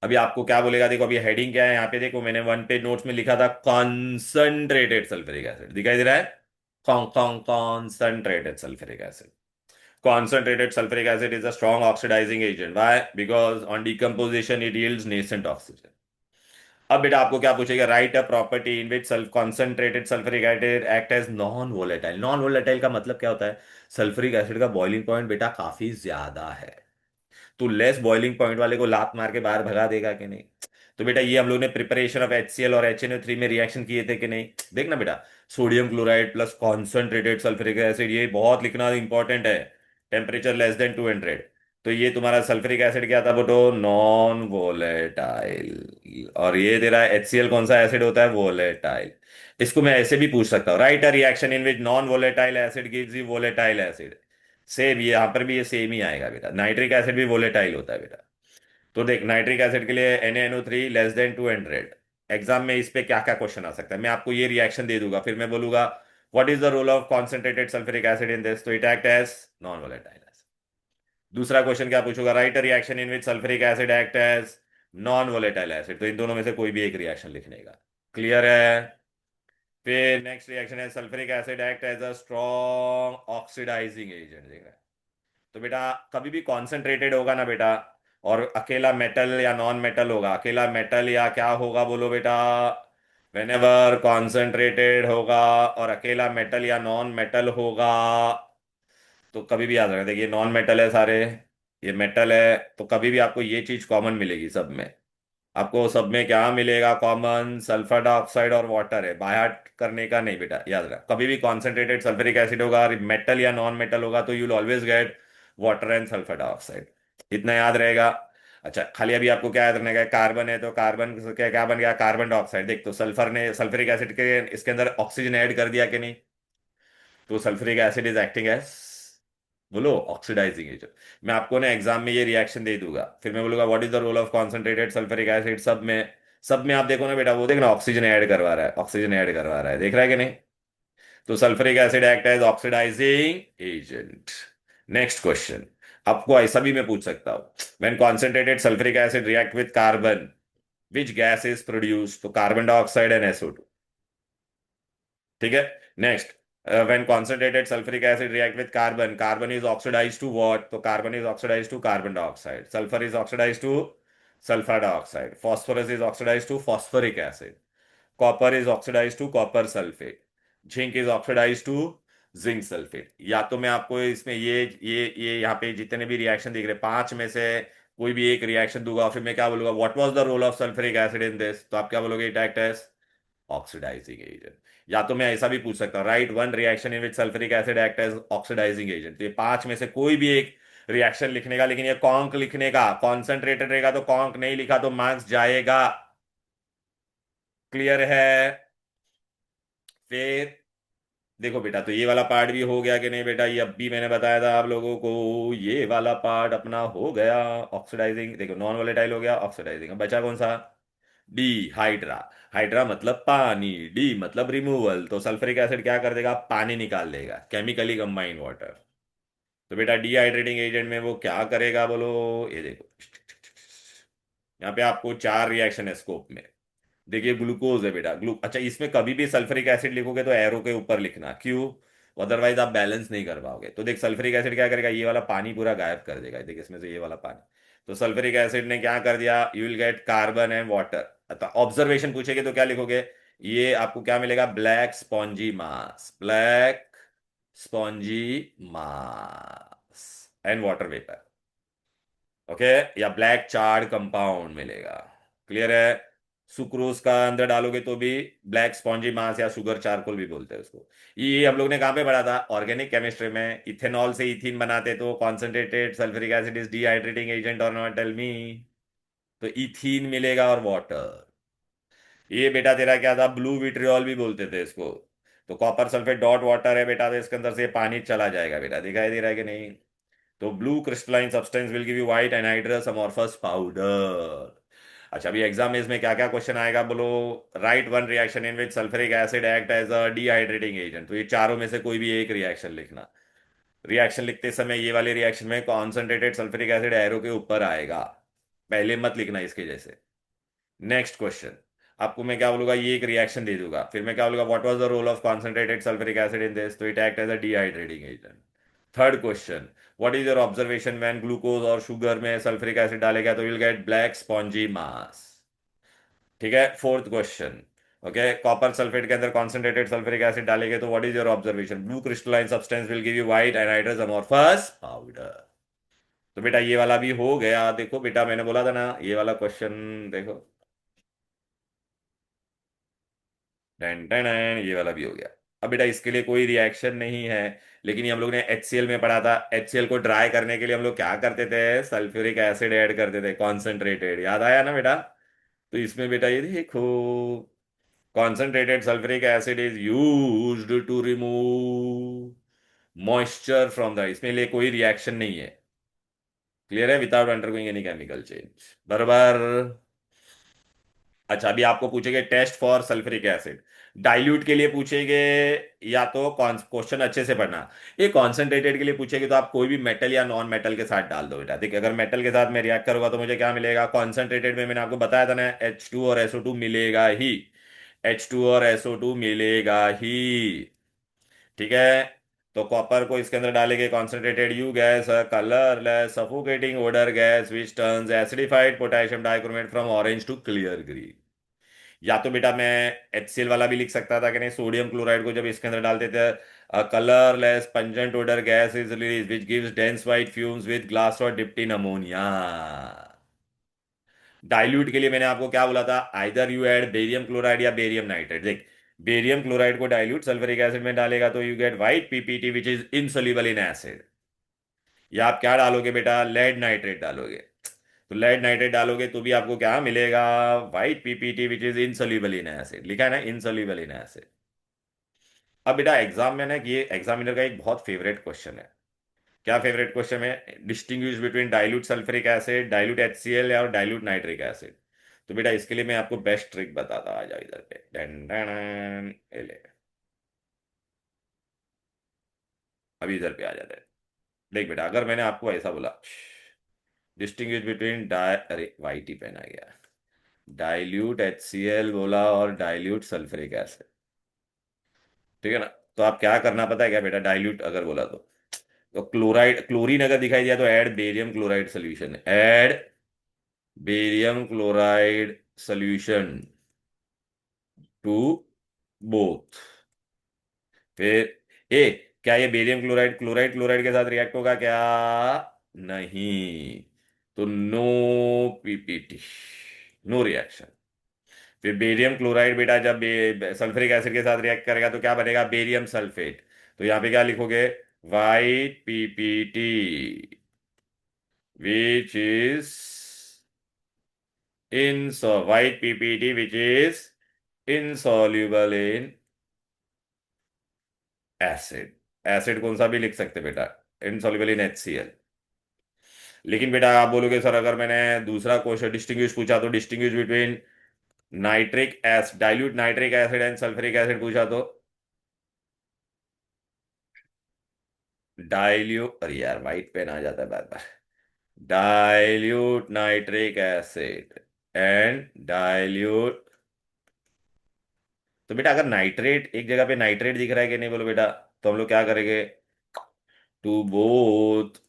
अभी आपको क्या बोलेगा, देखो अभी हेडिंग क्या है यहाँ पे, देखो मैंने 1 पेज नोट्स में लिखा था कॉन्सेंट्रेटेड सल्फ्यूरिक एसिड, दिखाई दे रहा है? Concentrated sulphuric acid. Concentrated sulfuric acid is a strong oxidizing agent. Why? Because on decomposition it yields nascent oxygen. अब बेटा आपको क्या पूछेगा, write a property in which concentrated sulphuric acid act as non volatile. Non volatile का मतलब क्या होता है? सल्फ्यूरिक एसिड का बॉइलिंग पॉइंट बेटा काफी ज्यादा है, तो लेस बॉइलिंग पॉइंट वाले को लात मार के बाहर भगा देगा कि नहीं? तो बेटा ये हम लोग ने प्रिपरेशन ऑफ HCl और HNO3 में रिएक्शन किए थे कि नहीं? देखना बेटा, sodium chloride plus concentrated sulphuric acid, ये बहुत लिखना इंपॉर्टेंट है। Temperature less than 200। तो ये तुम्हारा सल्फ्यूरिक एसिड क्या था बेटो? Non volatile. और ये तेरा HCl कौन सा एसिड होता है? वोलेटाइल। इसको मैं ऐसे भी पूछ सकता हूँ, write a reaction in which non volatile acid gives you volatile acid. Same ये यहाँ पर भी ये सेम ही आएगा बेटा, नाइट्रिक एसिड भी वोलेटाइल होता है बेटा। तो देख नाइट्रिक एसिड के लिए NaNO3 लेस देन 200। एग्जाम में इस पे क्या क्या क्वेश्चन आ सकता है, मैं आपको ये रिएक्शन दे दूंगा, फिर मैं बोलूंगा what is the role of concentrated sulphuric acid in this, तो it act as non volatile acid. दूसरा क्वेश्चन क्या पूछूंगा, write a reaction in which sulphuric acid act as non volatile acid, तो इन दोनों में से कोई भी एक रिएक्शन लिखने का। क्लियर है? फिर नेक्स्ट रिएक्शन है sulphuric acid act as a strong oxidising agent. देख रहे हैं? तो बेटा कभी भी कॉन्सेंट्रेटेड होगा ना बेटा, और अकेला मेटल या नॉन मेटल होगा, अकेला मेटल या क्या होगा बोलो बेटा? वेनेवर कॉन्सेंट्रेटेड होगा और अकेला मेटल या नॉन मेटल होगा, तो कभी भी याद रखना, देखिए नॉन मेटल है सारे, ये मेटल है, तो कभी भी आपको ये चीज कॉमन मिलेगी सब में। आपको सब में क्या मिलेगा कॉमन? सल्फर डाइऑक्साइड और वाटर है, बाय हार्ट करने का नहीं बेटा, याद रख, कभी भी कॉन्सेंट्रेटेड सल्फ्यूरिक एसिड होगा, मेटल या नॉन मेटल होगा, तो you will always get water and sulphur dioxide. इतना याद रहेगा। अच्छा खाली अभी आपको क्या याद रखने का है, कार्बन है तो कार्बन क्या क्या बन गया? Carbon dioxide. देख तो सल्फर ने सल्फ्यूरिक एसिड के इसके अंदर ऑक्सीजन ऐड कर दिया कि नहीं? तो sulphuric acid is acting as, बोलो, ऑक्सीडाइजिंग एजेंट। मैं आपको ना एग्जाम में ये रिएक्शन दे दूंगा, फिर मैं बोलूंगा what is the role of concentrated sulphuric acid, सब में आप देखो ना बेटा, वो देखना ऑक्सीजन ऐड करवा रहा है, ऑक्सीजन ऐड करवा रहा है, देख रहा है कि नहीं? तो sulphuric acid act as oxidising agent. Next question, आपको ऐसा भी मैं पूछ सकता हूं, when concentrated sulphuric acid react with carbon which gas is produce, तो कार्बन डाइऑक्साइड एंड SO2। ठीक है? Next, when concentrated sulphuric acid react with carbon, carbon is oxidise to what, तो carbon is oxidise to carbon dioxide, sulphur is oxidise to sulphur dioxide, phosphorus is oxidise to phosphoric acid, copper is oxidise to copper sulphate, zinc is oxidise to zinc sulphate. या तो मैं आपको इसमें ये यहाँ पे जितने भी रिएक्शन दिख रहे, पांच में से कोई भी एक रिएक्शन दूंगा, फिर मैं क्या बोलूंगा, what was the role of sulphuric acid in this, तो आप क्या बोलोगे? It act as oxidising agent. या तो मैं ऐसा भी पूछ सकता हूँ, write one reaction in which sulphuric acid act as oxidising agent, तो ये पांच में से कोई भी एक रिएक्शन लिखने का, लेकिन ये कॉन्क लिखने का, कॉन्सेंट्रेटेड रहेगा तो कॉन्क, नहीं लिखा तो मार्क्स जाएगा। क्लियर है? फिर देखो बेटा, तो ये वाला पार्ट भी हो गया कि नहीं बेटा? ये अब भी मैंने बताया था आप लोगों को, ये वाला पार्ट अपना हो गया। ऑक्सीडाइजिंग, देखो नॉन वोलेटाइल हो गया, ऑक्सीडाइजिंग, अब बचा कौन सा? D, hydra. हाइड्रा मतलब पानी, डी मतलब रिमूवल, तो सल्फ्यूरिक एसिड क्या कर देगा? पानी निकाल देगा, केमिकली कंबाइंड वाटर। तो बेटा डिहाइड्रेटिंग एजेंट में वो क्या करेगा बोलो? ये देखो, यहाँ पे आपको चार रिएक्शन है स्कोप में। देखिए ग्लूकोज है बेटा, अच्छा इसमें कभी भी सल्फ्यूरिक एसिड लिखोगे तो एरो के ऊपर लिखना, क्यों? अदरवाइज आप बैलेंस नहीं कर पाओगे। तो देख सल्फ्यूरिक एसिड क्या करेगा, ये वाला पानी पूरा गायब कर देगा, देख इसमें से ये वाला पानी। तो सल्फ्यूरिक एसिड ने क्या कर दिया, you will get carbon and water. अतः ऑब्जर्वेशन पूछेगे तो क्या लिखोगे? ये आपको क्या मिलेगा? Black spongy mass, black spongy mass and water vapour. Okay, या ब्लैक चार्ड कंपाउंड मिलेगा। क्लियर है? सुक्रोज का अंदर डालोगे तो भी ब्लैक स्पॉन्जी मास या शुगर चारकोल भी बोलते हैं उसको। ये हम लोग ने कहाँ पे पढ़ा था? ऑर्गेनिक केमिस्ट्री में। इथेनॉल से इथीन बनाते तो concentrated sulphuric acid is dehydrating agent और नॉट, टेल मी? तो इथीन मिलेगा और वाटर। ये बेटा तेरा क्या था? ब्लू विट्रियोल भी बोलते थे इसको। तो कॉपर सल्फेट डॉट वाटर है बेटा, तो इसके अंदर से पानी चला जाएगा बेटा, दिखाई दे रहा है कि नहीं? तो blue crystalline substance will give you white anhydrous amorphous powder. अच्छा, अभी एग्जाम में इसमें क्या क्या क्वेश्चन आएगा बोलो। Write one reaction in which sulphuric acid act as a dehydrating agent, तो ये चारों में से कोई भी एक रिएक्शन लिखना। रिएक्शन लिखते समय ये वाले रिएक्शन में कॉन्सेंट्रेटेड सल्फ्यूरिक एसिड एरो के ऊपर आएगा, पहले मत लिखना इसके जैसे। नेक्स्ट क्वेश्चन, आपको मैं क्या बोलूंगा, ये एक रिएक्शन दे दूंगा, फिर मैं क्या बोलूंगा, what was the role of concentrated sulphuric acid in this, तो it act as a dehydrating agent. Third question, what is your observation when glucose और शुगर में सल्फ्यूरिक एसिड डालेगा तो will get black spongy mass. ठीक है। Fourth question, okay, copper sulphate के अंदर concentrated sulphuric acid डालेंगे तो what is your observation, blue crystalline substance will give you white anhydrous amorphous powder. तो बेटा ये वाला भी हो गया, देखो बेटा मैंने बोला था ना ये वाला क्वेश्चन, देखो टेन टेन, ये वाला भी हो गया। अब बेटा इसके लिए कोई रिएक्शन नहीं है, लेकिन ये हम लोग ने HCl में पढ़ा था, HCl को ड्राई करने के लिए हम लोग क्या करते थे, सल्फ्यूरिक एसिड ऐड करते थे कॉन्सेंट्रेटेड, याद आया ना बेटा। तो इसमें बेटा ये देखो, concentrated sulfuric acid is used to remove moisture from the, इसमें लिए कोई रिएक्शन नहीं है, क्लियर है, without undergoing any chemical change, बराबर। अच्छा, अभी आपको पूछेंगे test for sulphuric acid, dilute के लिए पूछेंगे, या तो क्वेश्चन अच्छे से पढ़ना, ये कॉन्सेंट्रेटेड के लिए पूछेंगे तो आप कोई भी मेटल या नॉन मेटल के साथ डाल दो बेटा। देखिए अगर मेटल के साथ मैं रिएक्ट करूंगा तो मुझे क्या मिलेगा, कॉन्सेंट्रेटेड में मैंने आपको बताया था ना H2 और SO2 मिलेगा ही, H2 और SO2 मिलेगा ही। ठीक है। तो कॉपर को इसके अंदर डालेंगे, कॉन्सेंट्रेटेड यू gas, colourless suffocating odour gas which turns acidified potassium dichromate from orange to clear green. या तो बेटा मैं HCl वाला भी लिख सकता था कि नहीं, सोडियम क्लोराइड को जब इसके अंदर डालते थे, colourless pungent odour gas is release which gives dense white fumes with glass और डिप्ट इन अमोनिया। डाइल्यूट के लिए मैंने आपको क्या बोला था, either you add barium chloride या बेरियम नाइट्रेट। देख, बेरियम क्लोराइड को डाइल्यूट सल्फ्यूरिक एसिड में डालेगा तो you get white PPT which is insoluble in acid. या आप क्या डालोगे बेटा, लेड नाइट्रेट डालोगे, तो लेड नाइट्रेट डालोगे तो भी आपको क्या मिलेगा, white PPT which is insoluble in acid, लिखा है ना इनसोल्यूबल इन एसिड। अब बेटा एग्जाम में ना, ये एग्जामिनर का एक बहुत फेवरेट क्वेश्चन है। क्या फेवरेट क्वेश्चन है, distinguish between dilute sulphuric acid, dilute HCl और डाइल्यूट नाइट्रिक एसिड। तो बेटा इसके लिए मैं आपको बेस्ट ट्रिक बताता, आ जाओ इधर पे, डन डन डन, ये ले, अभी इधर पे आ जाते हैं। देख बेटा अगर मैंने आपको ऐसा बोला, डिस्टिंग्विश बिटवीन अरे वाइट ही पहना गया, डाइल्यूट HCl बोला और डाइल्यूट सल्फ्यूरिक एसिड, ठीक है ना। तो आप क्या करना पता है क्या बेटा, डाइल्यूट अगर बोला तो क्लोराइड क्लोरीन अगर दिखाई दिया तो add barium chloride solution, add barium chloride solution to both. फिर ए, क्या ये बेरियम क्लोराइड क्लोराइड क्लोराइड के साथ रिएक्ट होगा क्या, नहीं, तो नो PPT, नो रिएक्शन। फिर बेरियम क्लोराइड बेटा जब सल्फ्यूरिक एसिड के साथ रिएक्ट करेगा तो क्या बनेगा, बेरियम सल्फेट। तो यहां पे क्या लिखोगे, white PPT which is in white PPT which is insoluble in acid. Acid कौन सा भी लिख सकते बेटा, इनसॉल्युबल इन HCl। लेकिन बेटा आप बोलोगे सर अगर मैंने दूसरा क्वेश्चन डिस्टिंग्विश पूछा तो distinguish between nitric acid, dilute nitric acid and sulphuric acid पूछा तो डाइल्यूट, अरे यार वाइट पेन आ जाता है बार बार, dilute nitric acid and dilute. तो बेटा अगर नाइट्रेट एक जगह पे नाइट्रेट दिख रहा है कि नहीं बोलो बेटा, तो हम लोग क्या करेंगे, to both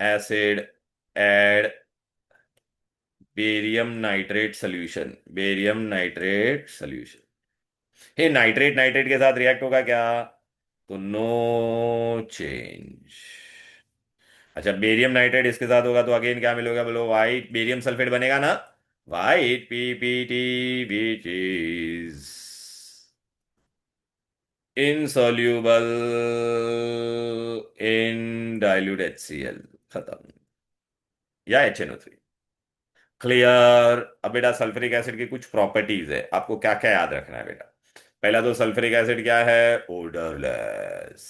acid add barium nitrate solution, barium nitrate solution. हे नाइट्रेट नाइट्रेट के साथ रिएक्ट होगा क्या, तो नो चेंज। अच्छा बेरियम नाइट्रेट इसके साथ होगा तो अगेन क्या मिलेगा बोलो, वाइट बेरियम सल्फेट बनेगा ना, white PPT which is insoluble in dilute HCl, खत्म, या HNO3। क्लियर। अब बेटा सल्फ्यूरिक एसिड की कुछ प्रॉपर्टीज है, आपको क्या क्या याद रखना है बेटा। पहला तो सल्फ्यूरिक एसिड क्या है, ओडरलेस।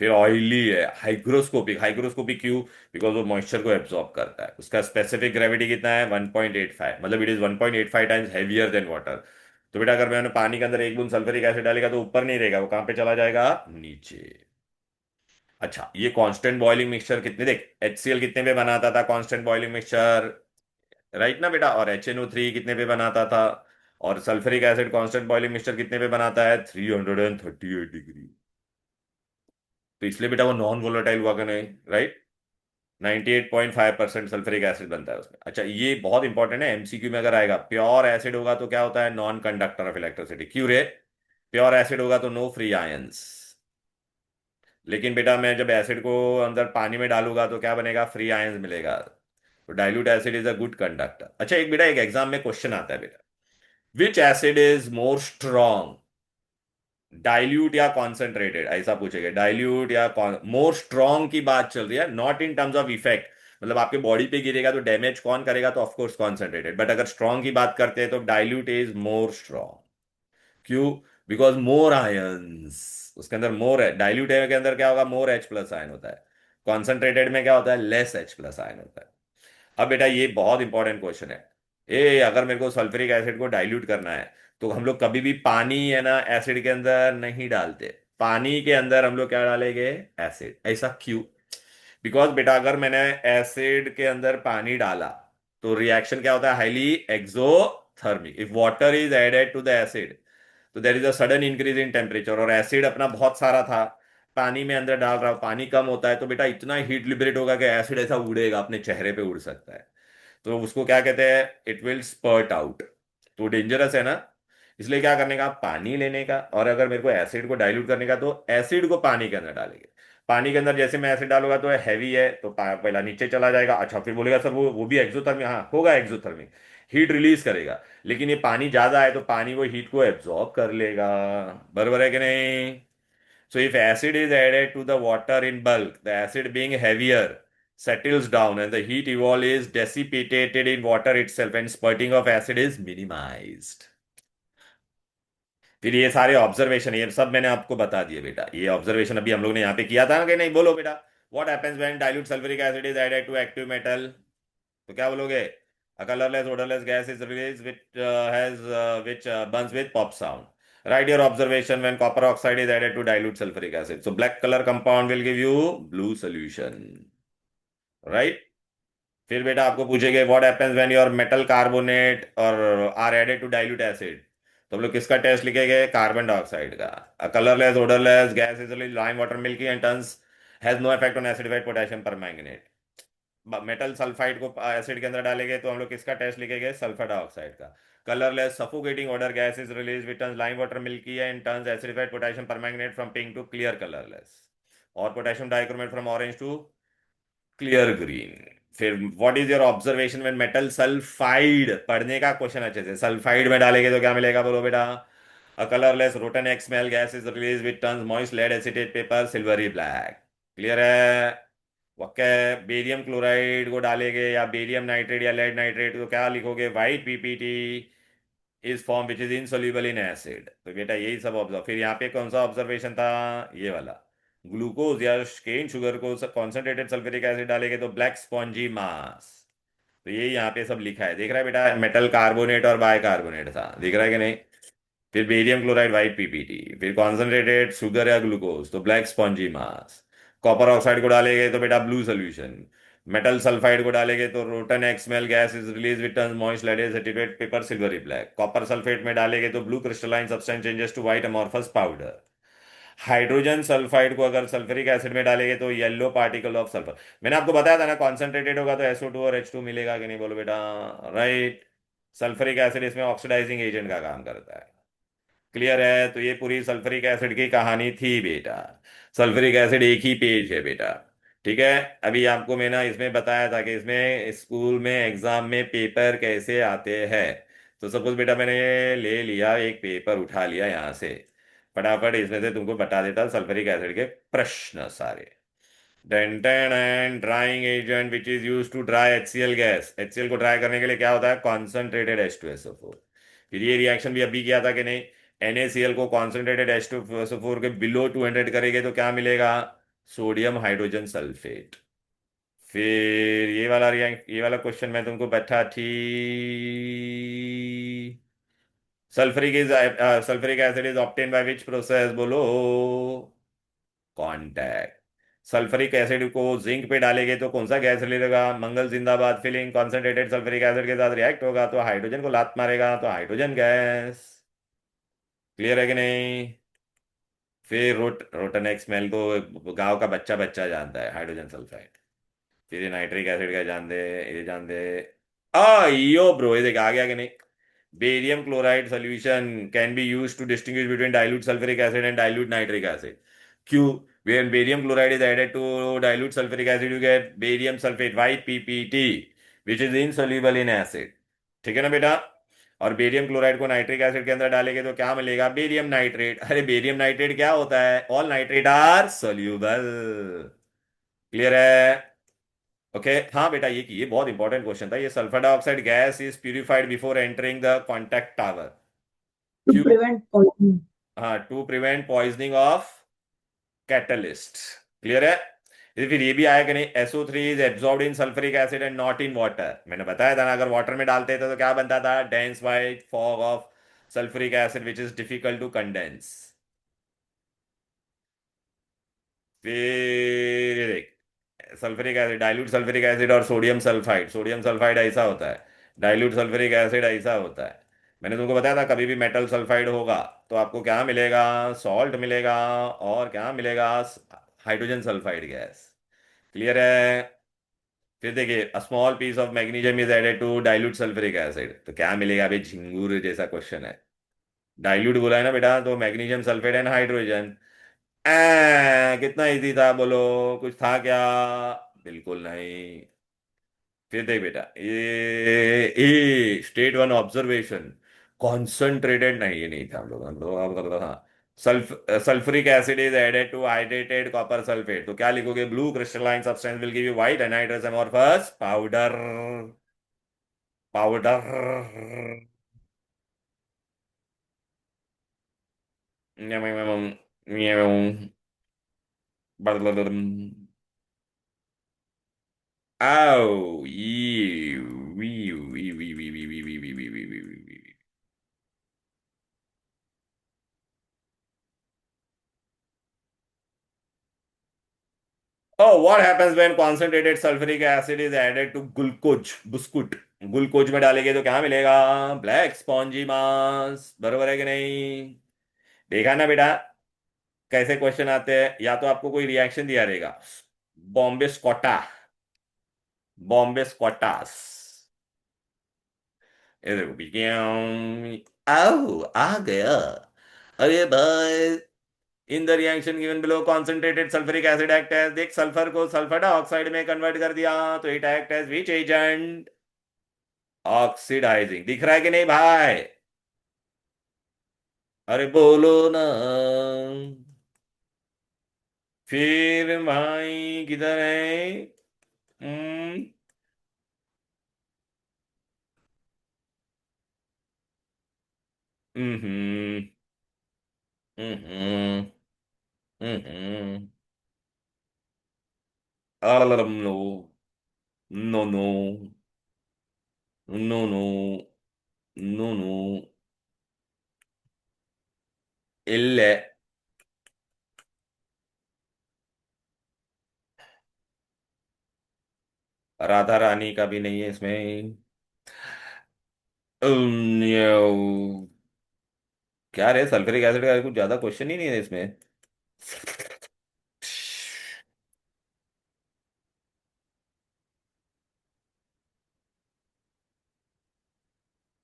फिर ऑयली है, हाइग्रोस्कोपिक। हाइग्रोस्कोपिक क्यों? बिकॉज वो मॉइस्चर को एब्जॉर्ब करता है। उसका स्पेसिफिक ग्रेविटी कितना है? 1.85, मतलब it is 1.85 times heavier than water. तो बेटा अगर मैंने पानी के अंदर एक बूंद सल्फ्यूरिक एसिड डालेगा तो ऊपर नहीं रहेगा, वो कहाँ पे चला जाएगा? नीचे। अच्छा, ये कांस्टेंट बॉइलिंग मिक्सचर कितने, देख HCl कितने पे बनाता था कांस्टेंट बॉइलिंग मिक्सचर, राइट ना बेटा? और HNO3 कितने पे बनाता था? और sulphuric acid constant boiling mixture कितने पे बनाता है? 338 डिग्री। तो इसलिए बेटा वो नॉन वोलेटाइल हुआ कि नहीं, राइट? 98.5% सल्फ्यूरिक एसिड बनता है उसमें। अच्छा, ये बहुत इंपॉर्टेंट है, MCQ में अगर आएगा। प्योर एसिड होगा तो क्या होता है? Non conductor of electricity. क्यों रे? प्योर एसिड होगा तो नो फ्री आयंस। लेकिन बेटा मैं जब एसिड को अंदर पानी में डालूंगा तो क्या बनेगा? फ्री आयंस मिलेगा। तो dilute acid is a good conductor. अच्छा, एक बेटा एक एग्जाम में क्वेश्चन आता है बेटा, विच acid is more strong, dilute या कॉन्सेंट्रेटेड, ऐसा पूछेगा। डाइल्यूट या मोर स्ट्रॉन्ग की बात चल रही है, not in terms of effect. मतलब आपके बॉडी पे गिरेगा तो डैमेज कौन करेगा? तो ऑफकोर्स कॉन्सेंट्रेटेड। बट अगर स्ट्रॉन्ग की बात करते हैं तो डाइल्यूट इज मोर स्ट्रॉन्ग। क्यों? बिकॉज मोर आयंस उसके अंदर, मोर है। डाइल्यूट के अंदर क्या होगा? मोर H+ आयन होता है। कॉन्सेंट्रेटेड में क्या होता है? लेस H+ आयन होता है। अब बेटा ये बहुत इंपॉर्टेंट क्वेश्चन है। अगर मेरे को सल्फ्यूरिक एसिड को डाइल्यूट करना है तो हम लोग कभी भी पानी है ना एसिड के अंदर नहीं डालते। पानी के अंदर हम लोग क्या डालेंगे? एसिड। ऐसा क्यों? बिकॉज बेटा अगर मैंने एसिड के अंदर पानी डाला तो रिएक्शन क्या होता है? Highly exothermic. If water is added to the acid तो there is a sudden increase in temperature. और एसिड अपना बहुत सारा था, पानी में अंदर डाल रहा हूं, पानी कम होता है तो बेटा इतना हीट लिबरेट होगा कि एसिड ऐसा उड़ेगा, अपने चेहरे पे उड़ सकता है। तो उसको क्या कहते हैं? It will spurt out. तो डेंजरस है ना। इसलिए क्या करने का? पानी लेने का। और अगर मेरे को एसिड को डाइल्यूट करने का तो एसिड को पानी के अंदर डालेंगे। पानी के अंदर जैसे मैं एसिड डालूंगा तो हैवी है तो पहला नीचे चला जाएगा। अच्छा, फिर बोलेगा सर वो भी एक्सोथर्मिक। हाँ होगा एक्सोथर्मिक, हीट रिलीज करेगा। लेकिन ये पानी ज्यादा है तो पानी वो हीट को एब्जॉर्ब कर लेगा। बराबर है कि नहीं? So if acid is added to the water in bulk, the acid being heavier settles down and the heat evolved is dissipated in water itself and spurting of acid is minimized. फिर ये सारे observation ये सब मैंने आपको बता दिए बेटा। ये ऑब्जर्वेशन अभी हम लोग ने यहाँ पे किया था ना कि नहीं? बोलो बेटा। What happens when dilute sulphuric acid is added to active metal? तो क्या बोलोगे? A colorless odorless gas is released which burns with pop sound. Write your observation when copper oxide is added to dilute sulfuric acid. So black color compound will give you blue solution. Right? फिर बेटा आपको पूछेंगे what happens when your metal carbonate और are added to dilute acid. तो हम लोग किसका test लिखेंगे? कार्बन डाइऑक्साइड का। A colorless odorless gas is released lime water milky and turns has no effect on acidified potassium permanganate. Metal sulphide को acid के अंदर डालेंगे तो हम लोग किसका टेस्ट लिखेंगे? सल्फर डाइऑक्साइड का। Colourless suffocating odour gas is release which turns lime water milky and turns acidified potassium permanganate from pink to clear colourless. और potassium dichromate from orange to clear green. फिर what is your observation when metal sulphide, पढ़ने का question अच्छे से, sulphide में डालेंगे तो क्या मिलेगा? बोलो बेटा। A colourless rotten egg smell gas is release which turns moist lead acetate paper silvery black. Clear है? वक्के। बेरियम क्लोराइड को डालेंगे या बेरियम नाइट्रेट या लेड नाइट्रेट तो क्या लिखोगे? White PPT is form which is insoluble in acid. तो बेटा यही सब ऑब्जर्व। फिर यहाँ पे कौन सा ऑब्जर्वेशन था? ये वाला। ग्लूकोज या केन शुगर को कॉन्सेंट्रेटेड सल्फ्यूरिक एसिड डालेंगे तो ब्लैक स्पॉन्जी मास। तो ये यहाँ पे सब लिखा है, देख रहा है बेटा? मेटल कार्बोनेट और बाइकार्बोनेट था, दिख रहा है कि नहीं? फिर बेरियम क्लोराइड वाइट PPT, फिर कॉन्सेंट्रेटेड शुगर या ग्लूकोज तो ब्लैक स्पॉन्जी मास। कॉपर ऑक्साइड को डालेंगे तो बेटा ब्लू सोल्यूशन। मेटल सल्फाइड को डालेंगे तो rotten egg smell gas is release with turns moist lead acetate paper silvery black. Copper sulphate में डालेंगे तो blue crystalline substance changes to white amorphous powder. Hydrogen sulphide को अगर सल्फ्यूरिक एसिड में डालेंगे तो येलो पार्टिकल ऑफ सल्फर। मैंने आपको बताया था ना, कॉन्सेंट्रेटेड होगा तो SO2 और H2 मिलेगा कि नहीं? बोलो बेटा। राइट। सल्फ्यूरिक एसिड इसमें ऑक्सीडाइजिंग एजेंट का काम करता है। क्लियर है? तो ये पूरी सल्फ्यूरिक एसिड की कहानी थी बेटा। सल्फ्यूरिक एसिड एक ही पेज है बेटा। ठीक है। अभी आपको मैंने इसमें बताया था कि इसमें स्कूल में एग्जाम में पेपर कैसे आते हैं। तो सपोज बेटा मैंने ले लिया एक पेपर, उठा लिया यहाँ से, फटाफट इसमें से तुमको बता देता सल्फ्यूरिक एसिड के प्रश्न सारे। डेंटेन and drying agent which is use to dry HCl gas. HCl को ड्राई करने के लिए क्या होता है? Concentrated H2SO4। फिर ये रिएक्शन भी अभी किया था कि नहीं? NaCl को कॉन्सेंट्रेटेड H2SO4 के बिलो 200 करेंगे तो क्या मिलेगा? Sodium hydrogen sulphate. फिर ये वाला क्वेश्चन मैं तुमको बैठा थी। Sulphuric acid is obtain by which process, बोलो। कांटेक्ट। सल्फ्यूरिक एसिड को जिंक पे डालेंगे तो कौन सा गैस रिलीज, मंगल जिंदाबाद, फिलिंग कॉन्सेंट्रेटेड सल्फ्यूरिक एसिड के साथ रिएक्ट होगा तो हाइड्रोजन को लात मारेगा तो हाइड्रोजन गैस। क्लियर है कि नहीं? फिर रोटनेक स्मेल को गांव का बच्चा बच्चा जानता है, हाइड्रोजन सल्फाइड। फिर ये नाइट्रिक एसिड का जान दे, ये जान दे। यो ब्रो, ये देख आ गया कि नहीं? Barium chloride solution can be used to distinguish between dilute sulfuric acid and dilute nitric acid. Q. When barium chloride is added to dilute sulfuric acid, you get barium sulfate, YPPT, which is insoluble in acid. ठीक है ना बेटा? और barium chloride को nitric acid के अंदर डालेंगे तो क्या मिलेगा? Barium nitrate. अरे बेरियम नाइट्रेट क्या होता है? All nitrate are soluble. Clear है? ओके हाँ बेटा, ये बहुत इंपॉर्टेंट क्वेश्चन था। ये sulphur dioxide gas is purified before entering the contact tower. to क्यों? prevent poisoning. हाँ, to prevent poisoning of catalyst. Clear है? फिर ये भी आया कि नहीं, SO3 is absorbed in sulphuric acid and not in water. मैंने बताया था ना, अगर वाटर में डालते थे तो क्या बनता था? Dense white fog of sulphuric acid which is difficult to condense. फिर ये देख, sulphuric acid, dilute sulphuric acid और सोडियम सल्फाइड ऐसा होता है, डाइल्यूट सल्फ्यूरिक एसिड ऐसा होता है। मैंने तुमको बताया था कभी भी मेटल सल्फाइड होगा तो आपको क्या मिलेगा? सॉल्ट मिलेगा। और क्या मिलेगा? Hydrogen sulphide gas. क्लियर है? फिर देखिए, a small piece of magnesium is added to dilute sulphuric acid तो क्या मिलेगा? अभी झिंगूर जैसा क्वेश्चन है। डाइल्यूट बोला है ना बेटा, तो मैग्नीशियम सल्फेट एंड हाइड्रोजन। कितना इजी था बोलो? कुछ था क्या? बिल्कुल नहीं। फिर देख बेटा, ये स्टेट वन ऑब्जर्वेशन, कॉन्सेंट्रेटेड नहीं, ये नहीं था हम लोग हाँ। Sulphuric acid is added to hydrated copper sulphate तो क्या लिखोगे? Blue crystalline substance will give you white anhydrous amorphous powder. Powder. Oh, you, oh, what happens when concentrated sulfuric acid is added to glucose biscuit? Glucose में डालेंगे तो क्या मिलेगा? Black spongy mass. बरोबर है कि नहीं? देखा ना बेटा कैसे क्वेश्चन आते हैं? या तो आपको कोई रिएक्शन दिया रहेगा, बॉम्बे स्कॉटा, बॉम्बे स्कॉटास, ये देखो आओ आ गया। अरे भाई, in the reaction given below concentrated sulphuric acid act as, देख सल्फर को सल्फर डाइऑक्साइड में कन्वर्ट कर दिया तो it act as which agent? Oxidising. दिख रहा है कि नहीं भाई? अरे बोलो ना। फिर भाई किधर है? हम्म। हम्म। हम्म। हम्म। No, no no, no no, no no. इल्ले। राधा रानी का भी नहीं है इसमें। यो। क्या रे, सल्फ्यूरिक एसिड का कुछ ज्यादा क्वेश्चन ही नहीं है इसमें।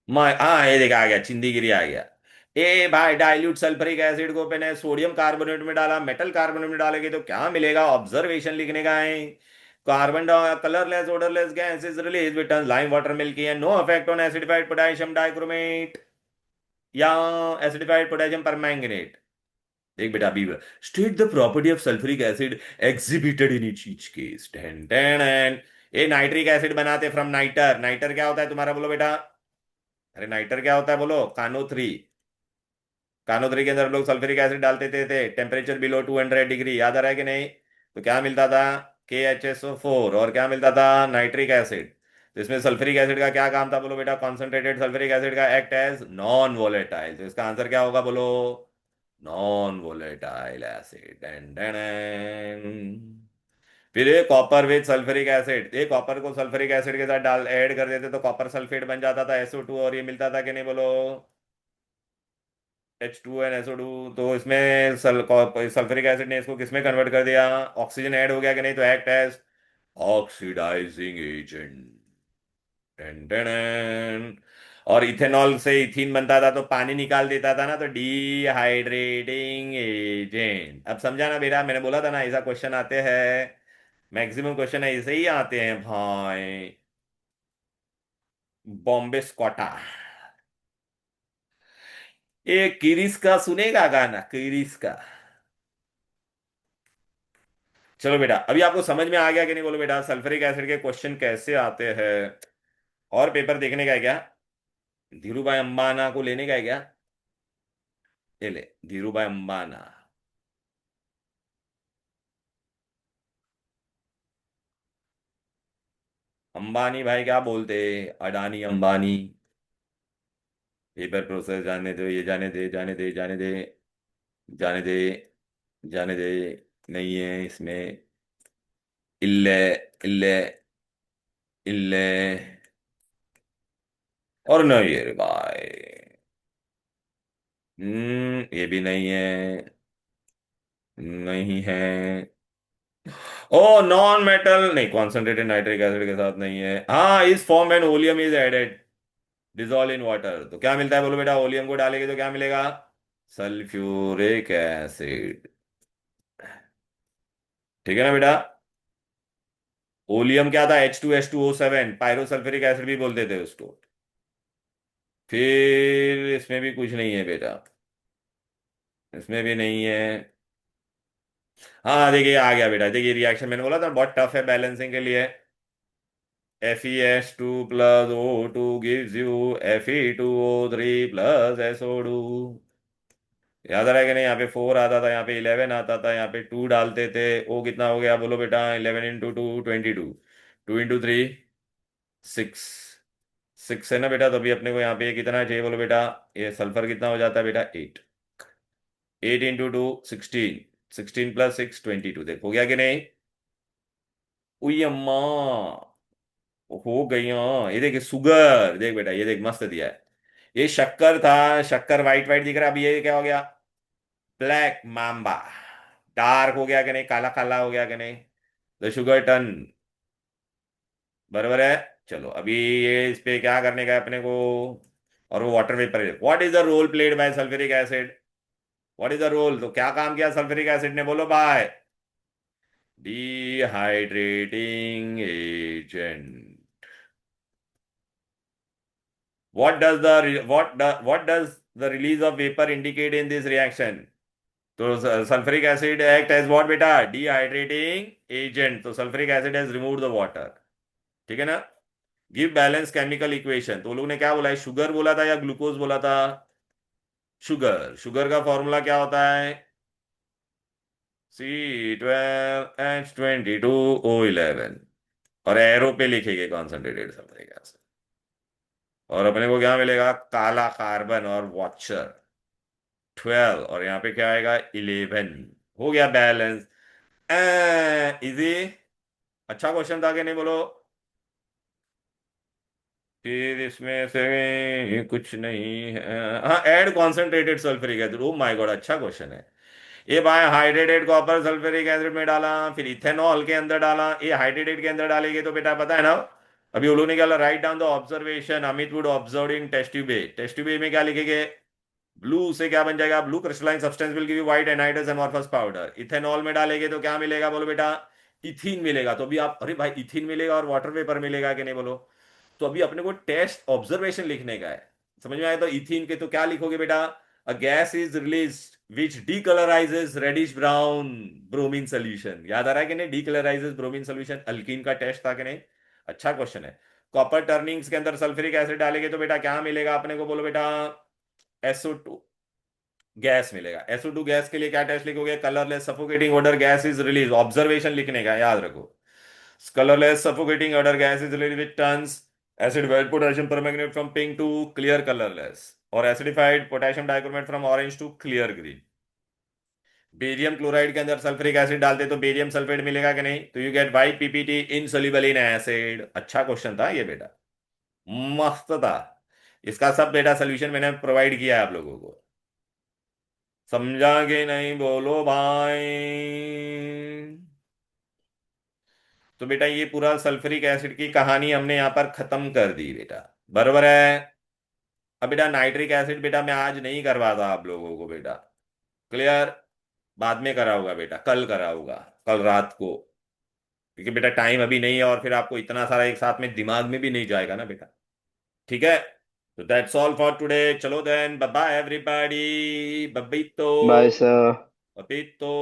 हाँ ये देखा, आ गया, चिंदीगिरी आ गया। ए भाई, डाइल्यूट सल्फ्यूरिक एसिड को मैंने सोडियम कार्बोनेट में डाला, मेटल कार्बोनेट में डालेंगे तो क्या मिलेगा? ऑब्जर्वेशन लिखने का है। Carbon colourless odorless gas is released with lime water milky and no effect on acidified potassium dichromate या acidified potassium permanganate। देख बेटा अभी, state the property of sulphuric acid exhibited in each case. Ten ten and, ये nitric acid बनाते from nighter. Nighter क्या होता है तुम्हारा, बोलो बेटा? अरे नाइटर क्या होता है बोलो? कानो 3। कानो 3 के अंदर लोग सल्फ्यूरिक एसिड डालते थे टेम्परेचर बिलो 200 डिग्री, याद आ रहा है कि नहीं? तो क्या मिलता था, KHSO4, और क्या मिलता था, नाइट्रिक एसिड। तो इसमें सल्फ्यूरिक एसिड का क्या काम था बोलो बेटा, कॉन्सेंट्रेटेड सल्फ्यूरिक एसिड का एक्ट एज नॉन वोलेटाइल, तो इसका आंसर क्या होगा बोलो, नॉन वोलेटाइल एसिड। फिर ये कॉपर विद सल्फ्यूरिक एसिड, ये कॉपर को सल्फ्यूरिक एसिड के साथ डाल ऐड कर देते तो कॉपर सल्फेट बन जाता था SO2, और ये मिलता था कि नहीं बोलो, H2NSO2। तो इसमें सल्फ्यूरिक एसिड ने इसको किसमें कन्वर्ट कर दिया, ऑक्सीजन ऐड हो गया कि नहीं, तो एक्ट एज ऑक्सीडाइजिंग एजेंट। और इथेनॉल से इथीन बनता था तो पानी निकाल देता था ना, तो डिहाइड्रेटिंग एजेंट। अब समझा ना बेटा, मैंने बोला था ना ऐसा क्वेश्चन आते हैं, मैक्सिमम क्वेश्चन ऐसे ही आते हैं भाई। बॉम्बे स्कॉटा, ये किरिस का सुनेगा गाना, किरिस का। चलो बेटा, अभी आपको समझ में आ गया कि नहीं बोलो बेटा, सल्फ्यूरिक एसिड के क्वेश्चन कैसे आते हैं। और पेपर देखने का है क्या, धीरू भाई अंबाना को लेने का है क्या, ये ले धीरू भाई अंबाना। अंबानी भाई क्या बोलते, अडानी अंबानी। पेपर प्रोसेस जाने दो, ये जाने दे, जाने दे, जाने दे, जाने दे, जाने दे, नहीं है इसमें। इल्ले, इल्ले, इल्ले, और नहीं है रे भाई। ये भी नहीं है, नहीं है। ओ, नॉन मेटल नहीं, कॉन्सेंट्रेटेड नाइट्रिक एसिड के साथ नहीं है। हाँ, इस form and oleum is added, dissolve in water, तो क्या मिलता है बोलो बेटा, ओलियम को डालेंगे तो क्या मिलेगा, सल्फ्यूरिक एसिड। ठीक है ना बेटा। ओलियम क्या था, H2S2O7, पायरोसल्फ्यूरिक एसिड भी बोलते थे उसको। फिर इसमें भी कुछ नहीं है बेटा, इसमें भी नहीं है। हाँ देखिए आ गया बेटा, देखिए रिएक्शन मैंने बोला था बहुत टफ है बैलेंसिंग के लिए। FeS2 + O2 gives you Fe2O3 + SO2। याद आ रहा है कि नहीं, यहाँ पे 4 आता था, यहाँ पे 11 आता था, यहाँ पे 2 डालते थे। ओ कितना हो गया बोलो बेटा, 11 × 2 22, 2 × 3 6, 6 है ना बेटा। तो अभी अपने को यहाँ पे कितना चाहिए बोलो बेटा, ये सल्फर कितना हो जाता है बेटा, 8। 8 × 2 16, 16 + 6 22, देखो हो गया कि नहीं। उई अम्मा, हो गई। हाँ ये देख, सुगर देख बेटा, ये देख मस्त दिया है। ये शक्कर था, शक्कर वाइट वाइट दिख रहा है, अभी ये क्या हो गया, ब्लैक माम्बा। डार्क हो गया कि नहीं, काला काला हो गया कि नहीं, द शुगर टन। बराबर है। चलो अभी ये इस पे क्या करने का है अपने को, और वो water vapour, what is the role played by sulphuric acid, what is the role, तो क्या काम किया सल्फ्यूरिक एसिड ने बोलो by, dehydrating agent. What does the release of vapor indicate in this reaction? तो sulphuric acid act as what बेटा, dehydrating agent, तो sulphuric acid has remove the water. ठीक है ना। गिव बैलेंस केमिकल इक्वेशन, तो लोग ने क्या बोला है, शुगर बोला था या ग्लूकोज बोला था, शुगर। शुगर का फॉर्मूला क्या होता है, C12H22O11, और एरो पे लिखेंगे कॉन्सेंट्रेटेड सल्फ्यूरिक एसिड, और अपने को क्या मिलेगा, काला कार्बन और वाटर 12, और यहाँ पे क्या आएगा 11। हो गया बैलेंस। इजी, अच्छा क्वेश्चन था कि नहीं बोलो। फिर इसमें से कुछ नहीं है। हाँ, add concentrated sulphuric acid, oh my God, अच्छा क्वेश्चन है। ये भाई हाइड्रेटेड कॉपर सल्फ्यूरिक एसिड में डाला, फिर इथेनॉल के अंदर डाला, ये हाइड्रेटेड के अंदर डालेंगे तो बेटा पता है ना। अभी उन्होंने ने क्या, write down the observation Amit would observe in test tube. Test tube में क्या लिखेंगे, ब्लू से क्या बन जाएगा, blue crystalline substance will give you white anhydrous amorphous powder. Ethanol में डालेंगे तो क्या मिलेगा बोलो बेटा, इथीन मिलेगा। तो अभी आप, अरे भाई इथीन मिलेगा और वाटर वेपर मिलेगा कि नहीं बोलो। तो अभी अपने को टेस्ट ऑब्जर्वेशन लिखने का है, समझ में आया। तो इथीन के तो क्या लिखोगे बेटा, a gas is release which decolourises reddish brown bromine solution. याद आ रहा है कि नहीं, डीकलराइजेस ब्रोमीन सोल्यूशन, अल्कीन का टेस्ट था कि नहीं। अच्छा क्वेश्चन है। कॉपर टर्निंग्स के अंदर सल्फ्यूरिक एसिड डालेंगे तो बेटा क्या मिलेगा अपने को बोलो बेटा, SO2। गैस मिलेगा। SO2 गैस के लिए क्या टेस्ट लिखोगे? Colourless suffocating odour gas is release, observation लिखने का, याद रखो। Colourless suffocating odour gas is release with turns acidified potassium permanganate from pink to clear colourless, और acidified potassium dichromate from orange to clear green. Barium chloride के अंदर sulphuric acid डालते तो barium sulphate मिलेगा कि नहीं? तो you get white PPT insoluble in acid. अच्छा क्वेश्चन था ये बेटा, मस्त था। इसका सब बेटा सोल्यूशन मैंने प्रोवाइड किया है आप लोगों को। समझा कि नहीं बोलो भाई? तो बेटा ये पूरा सल्फ्यूरिक एसिड की कहानी हमने यहां पर खत्म कर दी बेटा, बरोबर है। अब बेटा नाइट्रिक एसिड बेटा मैं आज नहीं करवाता आप लोगों को बेटा, क्लियर? बाद में कराऊंगा बेटा, कल कराऊंगा, कल रात को, क्योंकि बेटा टाइम अभी नहीं है और फिर आपको इतना सारा एक साथ में दिमाग में भी नहीं जाएगा ना बेटा। ठीक है, तो दैट्स ऑल फॉर टुडे। चलो देन, बाय बाय एवरीबॉडी, बब्बीतो, बाय सर। बब्बीतो।